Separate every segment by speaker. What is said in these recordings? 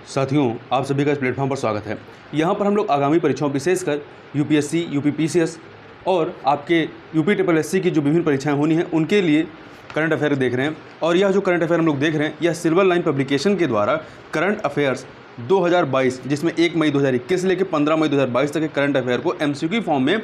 Speaker 1: साथियों, आप सभी का इस प्लेटफॉर्म पर स्वागत है। यहाँ पर हम लोग आगामी परीक्षाओं विशेषकर यूपीएससी, यूपीपीसीएस और आपके यूपी ट्रिपल एससी की जो विभिन्न परीक्षाएं होनी हैं उनके लिए करंट अफेयर देख रहे हैं। और यह जो करंट अफेयर हम लोग देख रहे हैं यह सिल्वर लाइन पब्लिकेशन के द्वारा करंट अफेयर्स 2022 जिसमें 1 मई 2021 से लेकर 15 मई 2022 तक के करंट अफेयर को एमसीक्यू फॉर्म में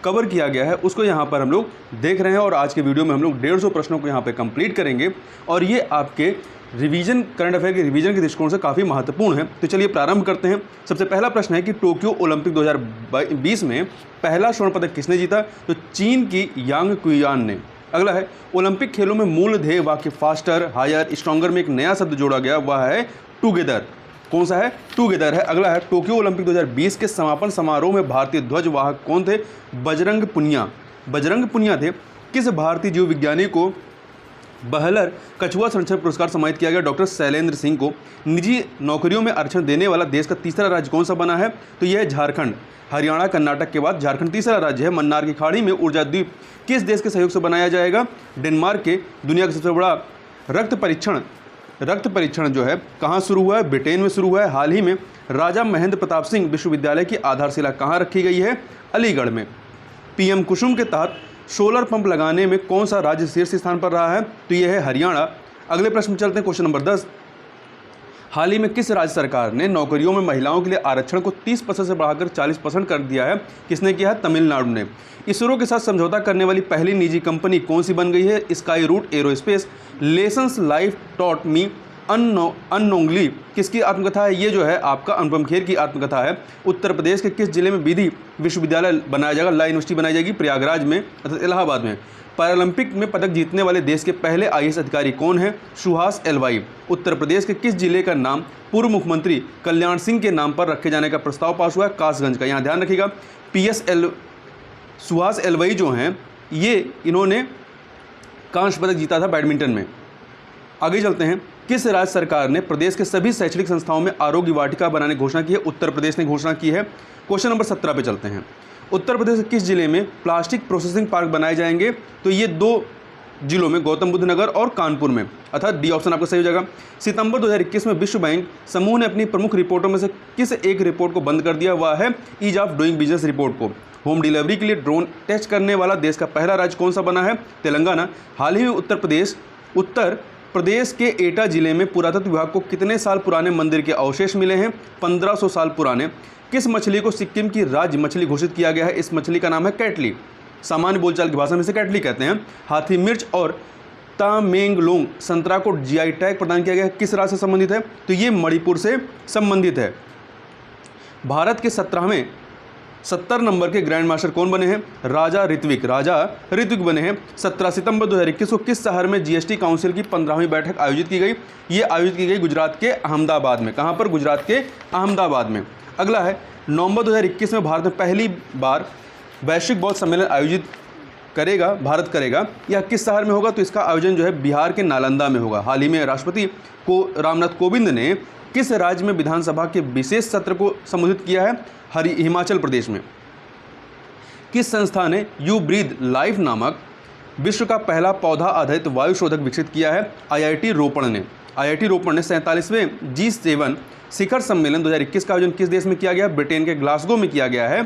Speaker 1: कवर किया गया है, उसको यहाँ पर हम लोग देख रहे हैं। और आज के वीडियो में हम लोग 150 प्रश्नों को यहाँ पे कंप्लीट करेंगे और ये आपके रिवीजन करंट अफेयर के रिवीजन के दृष्टिकोण से काफ़ी महत्वपूर्ण है। तो चलिए प्रारंभ करते हैं। सबसे पहला प्रश्न है कि टोक्यो ओलंपिक 2020 में पहला स्वर्ण पदक किसने जीता? तो चीन की यांग कुयान ने। अगला है ओलंपिक खेलों में मूल ध्येय वाक्य फास्टर, हायर, स्ट्रॉन्गर में एक नया शब्द जोड़ा गया, वह है टुगेदर। कौन सा है? टुगेदर है। अगला है टोक्यो ओलंपिक 2020 के समापन समारोह में भारतीय ध्वज वाहक कौन थे? बजरंग पुनिया। बजरंग पुनिया थे। किस भारतीय जीव विज्ञानी को बहलर कछुआ संरक्षण पुरस्कार सम्मानित किया गया? डॉक्टर शैलेंद्र सिंह को। निजी नौकरियों में आरक्षण देने वाला देश का तीसरा राज्य कौन सा बना है? तो यह है झारखंड। हरियाणा कर्नाटक के बाद झारखंड तीसरा राज्य है। मन्नार की खाड़ी में ऊर्जा द्वीप किस देश के सहयोग से बनाया जाएगा? डेनमार्क के। दुनिया का सबसे बड़ा रक्त परीक्षण जो है कहाँ शुरू हुआ है? ब्रिटेन में शुरू हुआ है। हाल ही में राजा महेंद्र प्रताप सिंह विश्वविद्यालय की आधारशिला कहाँ रखी गई है? अलीगढ़ में। पीएम कुसुम के तहत सोलर पंप लगाने में कौन सा राज्य शीर्ष स्थान पर रहा है? तो यह है हरियाणा। अगले प्रश्न में चलते हैं, क्वेश्चन नंबर 10। हाल ही में किस राज्य सरकार ने नौकरियों में महिलाओं के लिए आरक्षण को 30% से बढ़ाकर 40% कर दिया है? किसने किया है? तमिलनाडु ने। इसरो के साथ समझौता करने वाली पहली निजी कंपनी कौन सी बन गई है? Skyroot aerospace. Lessons life taught me unknowingly किसकी आत्मकथा है? ये जो है आपका अनुपम खेर की आत्मकथा है। उत्तर प्रदेश के किस जिले में विधि विश्वविद्यालय बनाया जाएगा? लॉ यूनिवर्सिटी बनाई जाएगी प्रयागराज में अर्थात इलाहाबाद में। पैरालंपिक में पदक जीतने वाले देश के पहले आईएएस अधिकारी कौन है? सुहास एलवाई। उत्तर प्रदेश के किस जिले का नाम पूर्व मुख्यमंत्री कल्याण सिंह के नाम पर रखे जाने का प्रस्ताव पास हुआ है? कासगंज का। यहाँ ध्यान रखिएगा सुहास एलवाई जो हैं ये इन्होंने कांस्य पदक जीता था बैडमिंटन में। आगे चलते हैं। किस राज्य सरकार ने प्रदेश के सभी शैक्षणिक संस्थाओं में आरोग्य वाटिका बनाने की घोषणा की है? उत्तर प्रदेश ने घोषणा की है। क्वेश्चन नंबर 17 पे चलते हैं। उत्तर प्रदेश के किस जिले में प्लास्टिक प्रोसेसिंग पार्क बनाए जाएंगे? तो ये 2 जिलों में, गौतम बुद्ध नगर और कानपुर में, अर्थात डी ऑप्शन आपका सही हो जाएगा। सितंबर 2021 में विश्व बैंक समूह ने अपनी प्रमुख रिपोर्टों में से किस एक रिपोर्ट को बंद कर दिया? वह है ease of doing business report को। होम डिलीवरी के लिए ड्रोन टेस्ट करने वाला देश का पहला राज्य कौन सा बना है? तेलंगाना। हाल ही में उत्तर प्रदेश के एटा जिले में पुरातत्व विभाग को कितने साल पुराने मंदिर के अवशेष मिले हैं? 1500 साल पुराने। किस मछली को सिक्किम की राज्य मछली घोषित किया गया है? इस मछली का नाम है कैटली। सामान्य बोलचाल की भाषा में इसे कैटली कहते हैं। हाथी मिर्च और तामेंगलोंग संतरा को जीआई टैग प्रदान किया गया है, किस राज्य से संबंधित है? तो ये मणिपुर से संबंधित है। भारत के 70 नंबर के ग्रैंड मास्टर कौन बने हैं? राजा ऋत्विक बने हैं। 17 सितंबर 2021 को किस शहर में जीएसटी काउंसिल की 15वीं बैठक आयोजित की गई? ये आयोजित की गई गुजरात के अहमदाबाद में। कहाँ पर? गुजरात के अहमदाबाद में। अगला है नवंबर 2021 में भारत में पहली बार वैश्विक बौद्ध सम्मेलन आयोजित भारत करेगा। यह किस शहर में होगा? तो इसका आयोजन जो है बिहार के नालंदा में होगा। हाल ही में राष्ट्रपति को रामनाथ कोविंद ने किस राज्य में विधानसभा के विशेष सत्र को संबोधित किया है? हिमाचल प्रदेश में। किस संस्था ने यू ब्रीथ लाइफ नामक विश्व का पहला पौधा आधारित वायु शोधक विकसित किया है? आईआईटी रोपण ने। 47वें G7 शिखर सम्मेलन 2021 का आयोजन किस देश में किया गया? ब्रिटेन के ग्लासगो में किया गया है।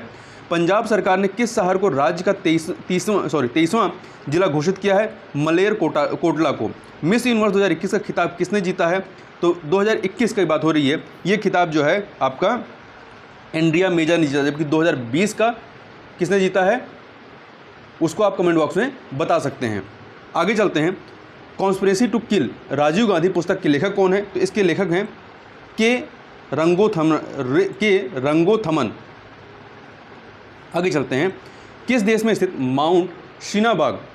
Speaker 1: पंजाब सरकार ने किस शहर को राज्य का 23वां जिला घोषित किया है? मलेर कोटला को। मिस यूनिवर्स 2021 का खिताब किसने जीता है? तो 2021 की बात हो रही है। ये खिताब जो है आपका एंड्रिया मेजर ने जीता, जबकि 2020 का किसने जीता है उसको आप कमेंट बॉक्स में बता सकते हैं। आगे चलते हैं। Conspiracy to kill Rajiv Gandhi पुस्तक के लेखक कौन है? तो इसके लेखक हैं के रंगोथमन। आगे चलते हैं। किस देश में स्थित माउंट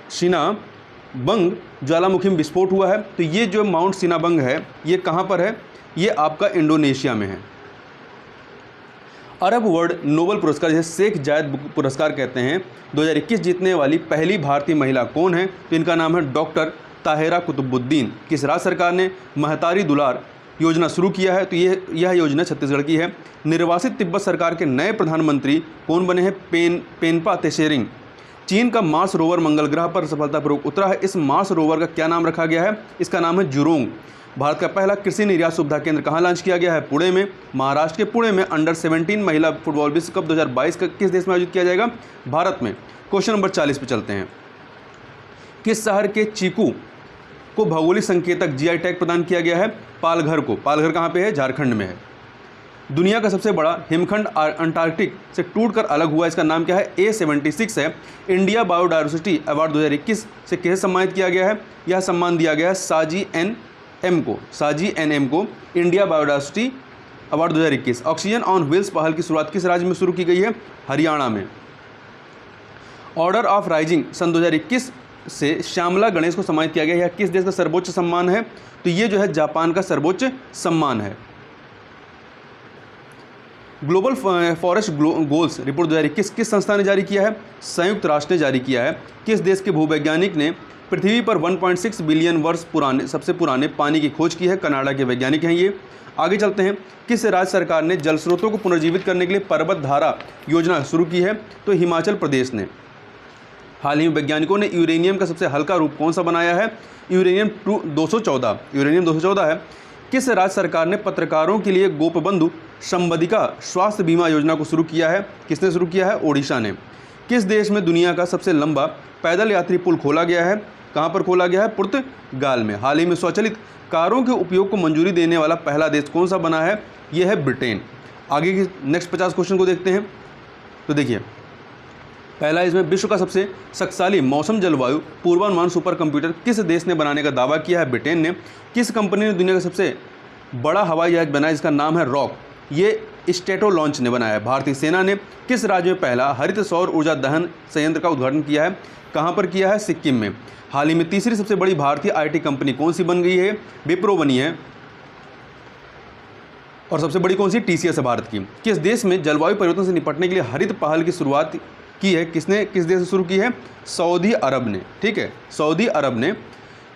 Speaker 1: शिनाबंग ज्वालामुखी में विस्फोट हुआ है? तो ये जो माउंट शिनाबंग है ये कहाँ पर है? ये आपका इंडोनेशिया में है। अरब वर्ल्ड नोबेल पुरस्कार जिसे शेख जायद पुरस्कार कहते हैं 2021 जीतने वाली पहली भारतीय महिला कौन है? तो इनका नाम है डॉक्टर ताहिरा कुतुबुद्दीन। किस राज्य सरकार ने महतारी दुलार योजना शुरू किया है? तो यह योजना छत्तीसगढ़ की है। निर्वासित तिब्बत सरकार के नए प्रधानमंत्री कौन बने हैं? पेनपा त्शेरिंग। चीन का मार्स रोवर मंगल ग्रह पर सफलतापूर्वक उतरा है। इस मार्स रोवर का क्या नाम रखा गया है? इसका नाम है जुरोंग। भारत का पहला कृषि निर्यात सुविधा केंद्र कहाँ लॉन्च किया गया है? पुणे में। महाराष्ट्र के पुणे में अंडर 17 महिला फुटबॉल विश्व कप 2022 का किस देश में आयोजित किया जाएगा? भारत में। क्वेश्चन नंबर 40 पे चलते हैं। किस शहर के चीकू को भौगोलिक संकेतक जीआई टैग प्रदान किया गया है? पालघर को। पालघर कहाँ पे है? झारखंड में है। दुनिया का सबसे बड़ा हिमखंड अंटार्कटिक से टूटकर अलग हुआ, इसका नाम क्या है? A76 है। इंडिया बायोडायवर्सिटी अवार्ड 2021 से किसे सम्मानित किया गया है? यह सम्मान दिया गया है साजी एन एम को India biodiversity award 2021। Oxygen on wheels पहल की शुरुआत किस राज्य में शुरू की गई है? हरियाणा में। ऑर्डर ऑफ राइजिंग सन 2021 से श्यामला गणेश को सम्मानित किया गया। यह किस देश का सर्वोच्च सम्मान है? तो ये जो है जापान का सर्वोच्च सम्मान है। ग्लोबल फॉरेस्ट गोल्स रिपोर्ट 2021 किस संस्था ने जारी किया है? संयुक्त राष्ट्र ने जारी किया है। किस देश के भूवैज्ञानिक ने पृथ्वी पर 1.6 बिलियन वर्ष पुराने सबसे पुराने पानी की खोज की है? कनाडा के वैज्ञानिक हैं ये। आगे चलते हैं। किस राज्य सरकार ने जल स्रोतों को पुनर्जीवित करने के लिए पर्वत धारा योजना शुरू की है? तो हिमाचल प्रदेश ने। हाल ही में वैज्ञानिकों ने यूरेनियम का सबसे हल्का रूप कौन सा बनाया है? यूरेनियम 214 है। किस राज्य सरकार ने पत्रकारों के लिए गोपबंधु संबंधिका स्वास्थ्य बीमा योजना को शुरू किया है? किसने शुरू किया है? ओडिशा ने। किस देश में दुनिया का सबसे लंबा पैदल यात्री पुल खोला गया है? कहाँ पर खोला गया है? पुर्तगाल में। हाल ही में स्वचालित कारों के उपयोग को मंजूरी देने वाला पहला देश कौन सा बना है? यह है ब्रिटेन। आगे की नेक्स्ट 50 क्वेश्चन को देखते हैं। तो देखिए, पहला इसमें विश्व का सबसे शक्तिशाली मौसम जलवायु पूर्वानुमान सुपर कंप्यूटर किस देश ने बनाने का दावा किया है? ब्रिटेन ने। किस कंपनी ने दुनिया का सबसे बड़ा हवाई जहाज बनाया जिसका नाम है रॉक? ये स्टेटो लॉन्च ने बनाया है। भारतीय सेना ने किस राज्य में पहला हरित सौर ऊर्जा दहन संयंत्र का उद्घाटन किया है? कहाँ पर किया है? सिक्किम में। हाल ही में तीसरी सबसे बड़ी भारतीय आईटी कंपनी कौन सी बन गई है? विप्रो बनी है। और सबसे बड़ी कौन सी? टीसीएस है भारत की। किस देश में जलवायु परिवर्तन से निपटने के लिए हरित पहल की शुरुआत की है? किसने, किस देश से शुरू की है? सऊदी अरब ने। ठीक है, सऊदी अरब ने।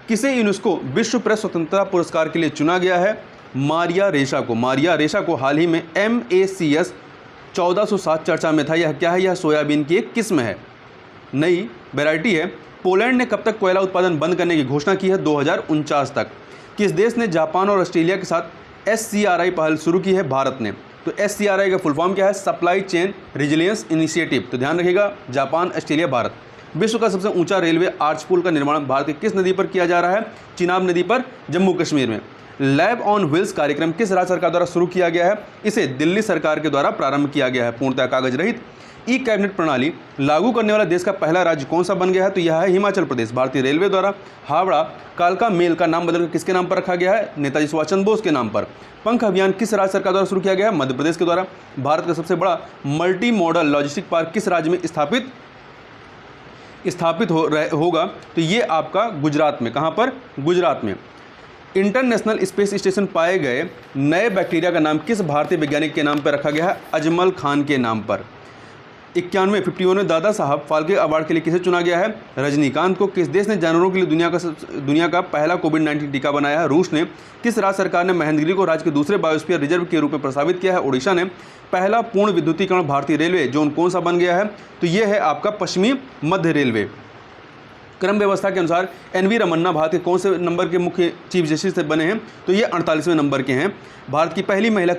Speaker 1: किसे यूनेस्को विश्व प्रेस स्वतंत्रता पुरस्कार के लिए चुना गया है? मारिया रेशा को। मारिया रेशा को हाल ही में MACS 1407 चर्चा में था। यह क्या है? यह सोयाबीन की एक किस्म है, नई वैरायटी है। पोलैंड ने कब तक कोयला उत्पादन बंद करने की घोषणा की है? 2049 तक। किस देश ने जापान और ऑस्ट्रेलिया के साथ SCRI पहल शुरू की है? भारत ने। तो SCRI का फुल फॉर्म क्या है? Supply chain resilience initiative. तो ध्यान रखिएगा, जापान, ऑस्ट्रेलिया, भारत। विश्व का सबसे ऊंचा रेलवे आर्च पुल का निर्माण भारत की किस नदी पर किया जा रहा है? चिनाब नदी पर, जम्मू कश्मीर में। लैब ऑन व्हील्स कार्यक्रम किस राज्य सरकार द्वारा शुरू किया गया है? इसे दिल्ली सरकार के द्वारा प्रारंभ किया गया है। पूर्णतः कागज रहित ई कैबिनेट प्रणाली लागू करने वाला देश का पहला राज्य कौन सा बन गया है? तो यह है हिमाचल प्रदेश। भारतीय रेलवे द्वारा हावड़ा कालका मेल का नाम बदलकर किसके नाम पर रखा गया है? नेताजी सुभाष चंद्र बोस के नाम पर। पंख अभियान किस राज्य सरकार द्वारा शुरू किया गया है? मध्य प्रदेश के द्वारा। भारत का सबसे बड़ा मल्टी मॉडल लॉजिस्टिक पार्क किस राज्य में स्थापित होगा? तो ये आपका गुजरात में। कहाँ पर? गुजरात में। इंटरनेशनल स्पेस स्टेशन पाए गए नए बैक्टीरिया का नाम किस भारतीय वैज्ञानिक के नाम पर रखा गया है? अजमल खान के नाम पर। 51वें दादा साहब फाल्के अवार्ड के लिए किसे चुना गया है? रजनीकांत को। किस देश ने जानवरों के लिए दुनिया का पहला कोविड-19 टीका बनाया है? रूस ने। किस राज्य सरकार ने महेंद्रगिरी को राज्य के दूसरे बायोस्फीयर रिजर्व के रूप में प्रस्तावित किया है? ओडिशा ने। पहला पूर्ण विद्युतीकरण भारतीय रेलवे जोन कौन सा बन गया है? तो यह है आपका पश्चिमी मध्य रेलवे। क्रम व्यवस्था के अनुसार NV रमन्ना भारत के कौन से नंबर के मुख्य चीफ जस्टिस से बने हैं? तो ये 48वें नंबर के हैं। भारत की पहली महिला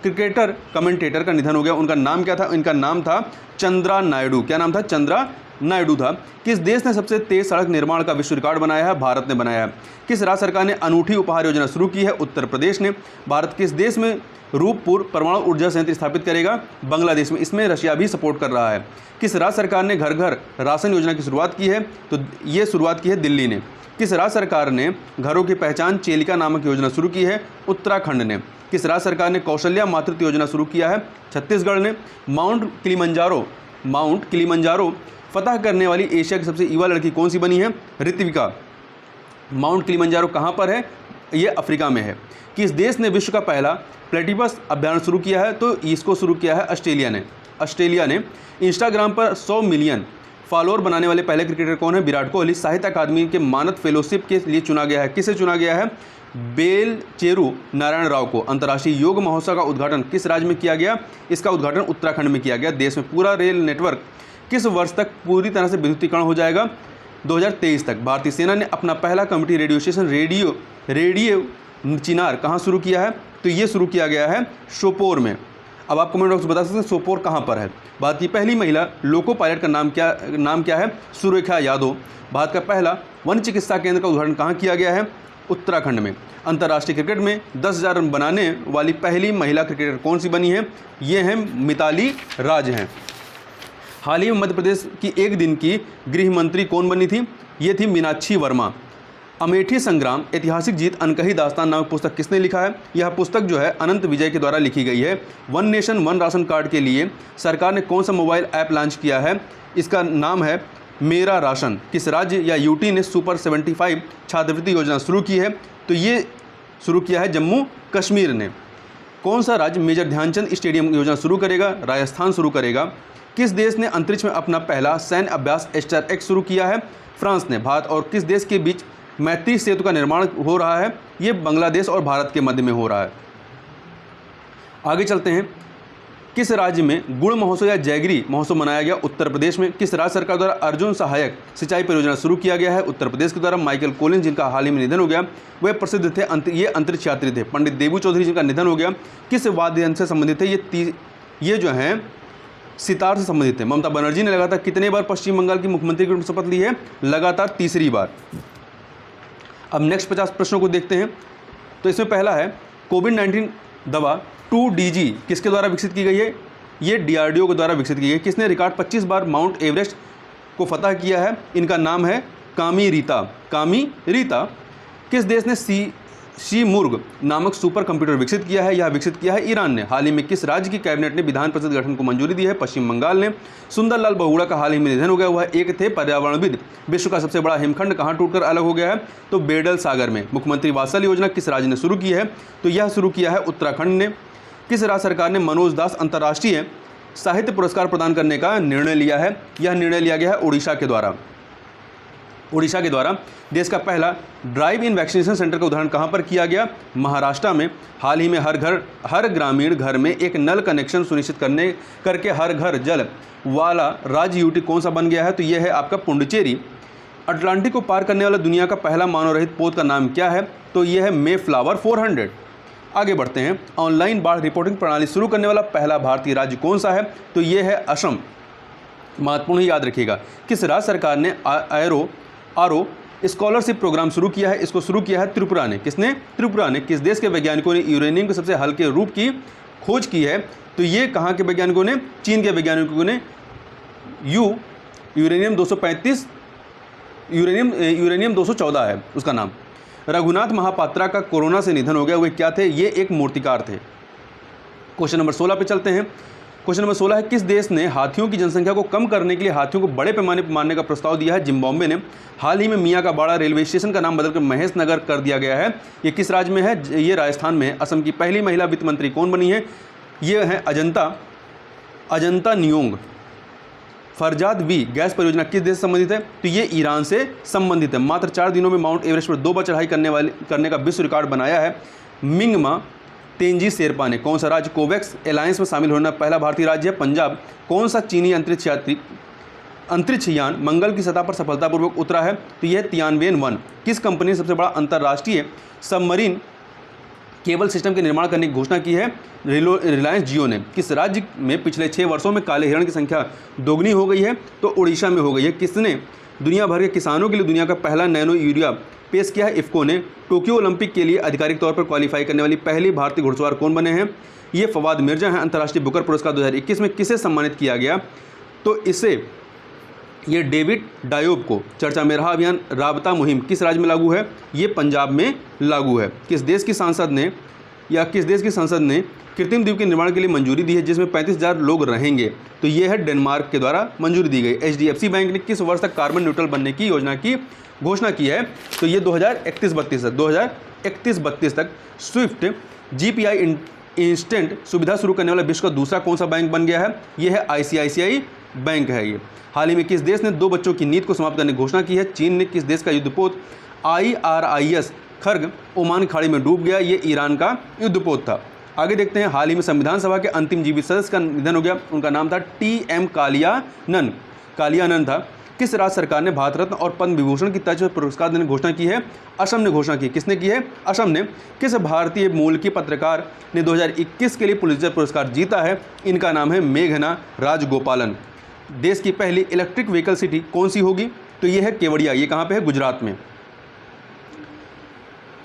Speaker 1: क्रिकेटर कमेंटेटर का निधन हो गया। उनका नाम क्या था? इनका नाम था चंद्रा नायडू। क्या नाम था? चंद्रा नायडू था। किस देश ने सबसे तेज सड़क निर्माण का विश्व रिकॉर्ड बनाया है? भारत ने बनाया है। किस राज्य सरकार ने अनूठी उपहार योजना शुरू की है? उत्तर प्रदेश ने। भारत किस देश में रूपपुर परमाणु ऊर्जा संयंत्र स्थापित करेगा? बांग्लादेश में। इसमें रशिया भी सपोर्ट कर रहा है। किस राज्य सरकार ने घर घर राशन योजना की शुरुआत की है? तो ये शुरुआत की है दिल्ली ने। किस राज्य सरकार ने घरों की पहचान चेलिका नामक योजना शुरू की है? उत्तराखंड ने। किस राज्य सरकार ने कौशल्या मातृत्व योजना शुरू किया है? छत्तीसगढ़ ने। माउंट किलिमंजारो फतह करने वाली एशिया की सबसे युवा लड़की कौन सी बनी है? ऋत्विका। माउंट किलिमंजारो कहाँ पर है? ये अफ्रीका में है। किस देश ने विश्व का पहला प्लेटिपस अभियान शुरू किया है? तो इसको शुरू किया है ऑस्ट्रेलिया ने। इंस्टाग्राम पर 100 मिलियन फॉलोअर बनाने वाले पहले क्रिकेटर कौन है? विराट कोहली। साहित्य अकादमी के मानद फेलोशिप के लिए चुना गया है। किसे चुना गया है? बेलचेरू नारायण राव को। अंतर्राष्ट्रीय योग महोत्सव का उद्घाटन किस राज्य में किया गया? इसका उद्घाटन उत्तराखंड में किया गया। देश में पूरा रेल नेटवर्क किस वर्ष तक पूरी तरह से विद्युतीकरण हो जाएगा? 2023 तक। भारतीय सेना ने अपना पहला कम्युनिटी रेडियो स्टेशन रेडियो चिनार कहाँ शुरू किया है? तो ये शुरू किया गया है सोपोर में। अब आप कमेंट बॉक्स में बता सकते हैं सोपोर कहाँ पर है। भारत की पहली महिला लोको पायलट का नाम क्या है? सुरेखा यादव। भारत का पहला वन चिकित्सा केंद्र का उद्घाटन कहाँ किया गया है? उत्तराखंड में। अंतर्राष्ट्रीय क्रिकेट में 10,000 रन बनाने वाली पहली महिला क्रिकेटर कौन सी बनी है? ये हैं मिताली राज हैं। हाल ही में मध्य प्रदेश की एक दिन की गृह मंत्री कौन बनी थी? ये थी मीनाक्षी वर्मा। अमेठी संग्राम ऐतिहासिक जीत अनकही दास्तान नामक पुस्तक किसने लिखा है? यह पुस्तक जो है अनंत विजय के द्वारा लिखी गई है। One nation one ration card के लिए सरकार ने कौन सा मोबाइल ऐप लॉन्च किया है? इसका नाम है मेरा राशन। किस राज्य या यूटी ने सुपर 75 छात्रवृत्ति योजना शुरू की है? तो ये शुरू किया है जम्मू कश्मीर ने। कौन सा राज्य मेजर ध्यानचंद स्टेडियम योजना शुरू करेगा? राजस्थान शुरू करेगा। किस देश ने अंतरिक्ष में अपना पहला सैन्य अभ्यास StarX शुरू किया है? फ्रांस ने। भारत और किस देश के बीच मैत्री सेतु का निर्माण हो रहा है? ये बांग्लादेश और भारत के मध्य में हो रहा है। आगे चलते हैं। किस राज्य में गुड़ महोत्सव या जैगरी महोत्सव मनाया गया? उत्तर प्रदेश में। किस राज्य सरकार द्वारा अर्जुन सहायक सिंचाई परियोजना शुरू किया गया है? उत्तर प्रदेश के द्वारा। माइकल कोलिंस जिनका हाल ही में निधन हो गया, वे प्रसिद्ध थे, ये अंतरिक्ष यात्री थे। पंडित देबू चौधरी जिनका निधन हो गया, किस वाद्य यंत्र से संबंधित थे? ये जो हैं सितार से संबंधित है। ममता बनर्जी ने लगातार कितने बार पश्चिम बंगाल की मुख्यमंत्री की शपथ ली है? लगातार तीसरी बार। अब नेक्स्ट 50 प्रश्नों को देखते हैं। तो इसमें पहला है कोविड-19 दवा 2DG किसके द्वारा विकसित की गई है? ये DRDO के द्वारा विकसित की गई। किसने रिकॉर्ड 25 बार माउंट एवरेस्ट को फतह किया है? इनका नाम है कामी रीता। किस देश ने शीमुर्ग नामक सुपर कंप्यूटर विकसित किया है? यह विकसित किया है ईरान ने। हाल ही में किस राज्य की कैबिनेट ने विधान परिषद गठन को मंजूरी दी है? पश्चिम बंगाल ने। सुंदरलाल बहुगुणा का हाल ही में निधन हो गया। वह एक थे पर्यावरणविद। विश्व का सबसे बड़ा हिमखंड कहाँ टूटकर अलग हो गया है? तो बेडल सागर में। मुख्यमंत्री वात्सल्य योजना किस राज्य ने शुरू की है? तो यह शुरू किया है उत्तराखंड ने। किस राज्य सरकार ने मनोज दास अंतर्राष्ट्रीय साहित्य पुरस्कार प्रदान करने का निर्णय लिया है? यह निर्णय लिया गया है उड़ीसा के द्वारा। देश का पहला ड्राइव इन वैक्सीनेशन सेंटर का उदाहरण कहां पर किया गया? महाराष्ट्र में। हाल ही में हर ग्रामीण घर में एक नल कनेक्शन सुनिश्चित करके हर घर जल वाला राज्य यूटी कौन सा बन गया है? तो यह है आपका पुडुचेरी। अटलांटिक को पार करने वाला दुनिया का पहला मानव रहित पोत का नाम क्या है? तो यह है मेफ्लावर 400। आगे बढ़ते हैं। ऑनलाइन बाढ़ रिपोर्टिंग प्रणाली शुरू करने वाला पहला भारतीय राज्य कौन सा है? तो यह है असम। महत्वपूर्ण याद रखिएगा। किस राज्य सरकार ने आरो स्कॉलरशिप प्रोग्राम शुरू किया है? इसको शुरू किया है त्रिपुरा ने। किसने? त्रिपुरा ने। किस देश के वैज्ञानिकों ने यूरेनियम के सबसे हल्के रूप की खोज की है? तो ये कहाँ के वैज्ञानिकों ने? चीन के वैज्ञानिकों ने। यूरेनियम 214 है उसका नाम। रघुनाथ महापात्रा का कोरोना से निधन हो गया। वे क्या थे? ये एक मूर्तिकार थे। क्वेश्चन नंबर 16 पे चलते हैं। क्वेश्चन नंबर 16 है किस देश ने हाथियों की जनसंख्या को कम करने के लिए हाथियों को बड़े पैमाने पर मारने का प्रस्ताव दिया है? जिम्बाब्वे ने। हाल ही में मियाँ का बाड़ा रेलवे स्टेशन का नाम बदलकर महेश नगर कर दिया गया है। ये किस राज्य में है? ये राजस्थान में है। असम की पहली महिला वित्त मंत्री कौन बनी है? ये है अजंता नियोंग। फरजाद वी गैस परियोजना किस देश से संबंधित है? तो ये ईरान से संबंधित है। मात्र 4 दिनों में माउंट एवरेस्ट पर 2 बार चढ़ाई करने का विश्व रिकॉर्ड बनाया है मिंगमा तेंजी शेरपा ने। कौन सा राज्य कोवैक्स एलायंस में शामिल होने पहला भारतीय राज्य है? पंजाब। कौन सा चीनी अंतरिक्ष यान मंगल की सतह पर सफलतापूर्वक उतरा है? तो यह तियानवेन-1। किस कंपनी ने सबसे बड़ा अंतर्राष्ट्रीय सबमरीन केबल सिस्टम के निर्माण करने की घोषणा की है? रिलायंस जियो ने। किस राज्य में पिछले 6 वर्षों में काले हिरण की संख्या दोगुनी हो गई है? तो उड़ीसा में हो गई है। किसने दुनिया भर के किसानों के लिए दुनिया का पहला नैनो यूरिया पेश किया है? इफ्को ने। टोक्यो ओलंपिक के लिए आधिकारिक तौर पर क्वालिफाई करने वाली पहली भारतीय घुड़सवार कौन बने हैं? ये फवाद मिर्जा हैं। अंतर्राष्ट्रीय बुकर पुरस्कार 2021 में किसे सम्मानित किया गया? तो इसे ये डेविड डायोब को। चर्चा में रहा अभियान राबता मुहिम किस राज्य में लागू है? ये पंजाब में लागू है। किस देश की संसद ने कृत्रिम द्वीप के निर्माण के लिए मंजूरी दी है जिसमें 35,000 लोग रहेंगे? तो ये है डेनमार्क के द्वारा मंजूरी दी गई। HDFC बैंक ने किस वर्ष तक कार्बन न्यूट्रल बनने की योजना की घोषणा की है? तो ये 2031-32 तक स्विफ्ट GPI इंस्टेंट सुविधा शुरू करने वाला विश्व का दूसरा कौन सा बैंक बन गया है? ये है ICICI बैंक है। ये हाल ही में किस देश ने 2 बच्चों की नीति को समाप्त करने की घोषणा की है? चीन ने। किस देश का युद्धपोत IRIS खर्ग ओमान खाड़ी में डूब गया? ये ईरान का युद्धपोत था। आगे देखते हैं। हाल ही में संविधान सभा के अंतिम जीवित सदस्य का निधन हो गया। उनका नाम था TM कालियानन था। किस राज्य सरकार ने भारत रत्न और पद्म विभूषण की तर्ज पर पुरस्कार देने की घोषणा की है? असम ने घोषणा की। किसने की है? असम ने। किस भारतीय मूल की पत्रकार ने 2021 के लिए पुलित्जर पुरस्कार जीता है? इनका नाम है मेघना राजगोपालन। देश की पहली इलेक्ट्रिक व्हीकल सिटी कौन सी होगी? तो ये है केवड़िया। ये कहाँ पे है? गुजरात में।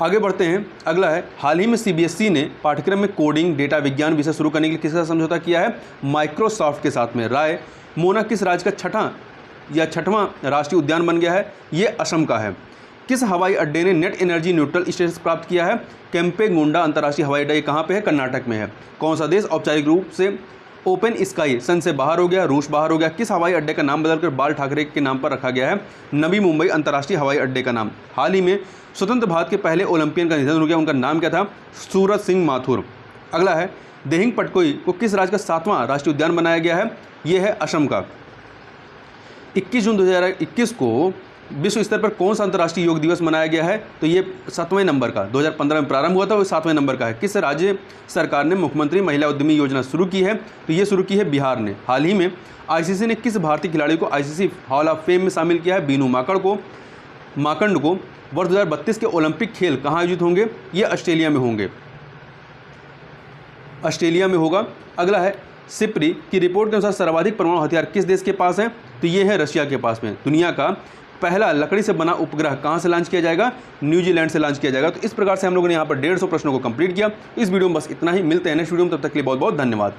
Speaker 1: आगे बढ़ते हैं। अगला है, हाल ही में सीबीएसई ने पाठ्यक्रम में कोडिंग डेटा विज्ञान विषय शुरू करने के लिए किसके साथ समझौता किया है? माइक्रोसॉफ्ट के साथ में। राय मोना किस राज्य का छठवां राष्ट्रीय उद्यान बन गया है? ये असम का है। किस हवाई अड्डे ने नेट एनर्जी न्यूट्रल स्टेटस प्राप्त किया है? केम्पेगौड़ा अंतर्राष्ट्रीय हवाई अड्डा। ये कहाँ पे है? कर्नाटक में है। कौन सा देश औपचारिक रूप से ओपन स्काई सन से बाहर हो गया? रूस बाहर हो गया। किस हवाई अड्डे का नाम बदलकर बाल ठाकरे के नाम पर रखा गया है? नवी मुंबई अंतर्राष्ट्रीय हवाई अड्डे का नाम। हाल ही में स्वतंत्र भारत के पहले ओलंपियन का निधन हो गया, उनका नाम क्या था? सूरज सिंह माथुर। अगला है, दिहिंग पटकोई को किस राज्य का 7वां राष्ट्रीय उद्यान बनाया गया है? ये है असम का। 21 जून 2021 को विश्व स्तर पर कौन सा अंतर्राष्ट्रीय योग दिवस मनाया गया है? तो ये 7वें नंबर का, 2015 में प्रारंभ हुआ था, वो 7वें नंबर का है। किस राज्य सरकार ने मुख्यमंत्री महिला उद्यमी योजना शुरू की है? तो ये शुरू की है बिहार ने। हाल ही में आईसीसी ने किस भारतीय खिलाड़ी को आईसीसी हॉल ऑफ फेम में शामिल किया है? बीनू माकंड को। वर्ष 2032 के ओलंपिक खेल कहाँ आयोजित होंगे? ये ऑस्ट्रेलिया में होंगे। ऑस्ट्रेलिया में होगा। अगला है, सिप्री की रिपोर्ट के अनुसार सर्वाधिक परमाणु हथियार किस देश के पास है? तो ये है रशिया के पास में। दुनिया का पहला लकड़ी से बना उपग्रह कहाँ से लॉन्च किया जाएगा? न्यूजीलैंड से लॉन्च किया जाएगा। तो इस प्रकार से हम लोगों ने यहाँ पर 150 प्रश्नों को कंप्लीट किया। इस वीडियो में बस इतना ही। मिलते हैं नेक्स्ट वीडियो में, तब तक के लिए बहुत बहुत धन्यवाद।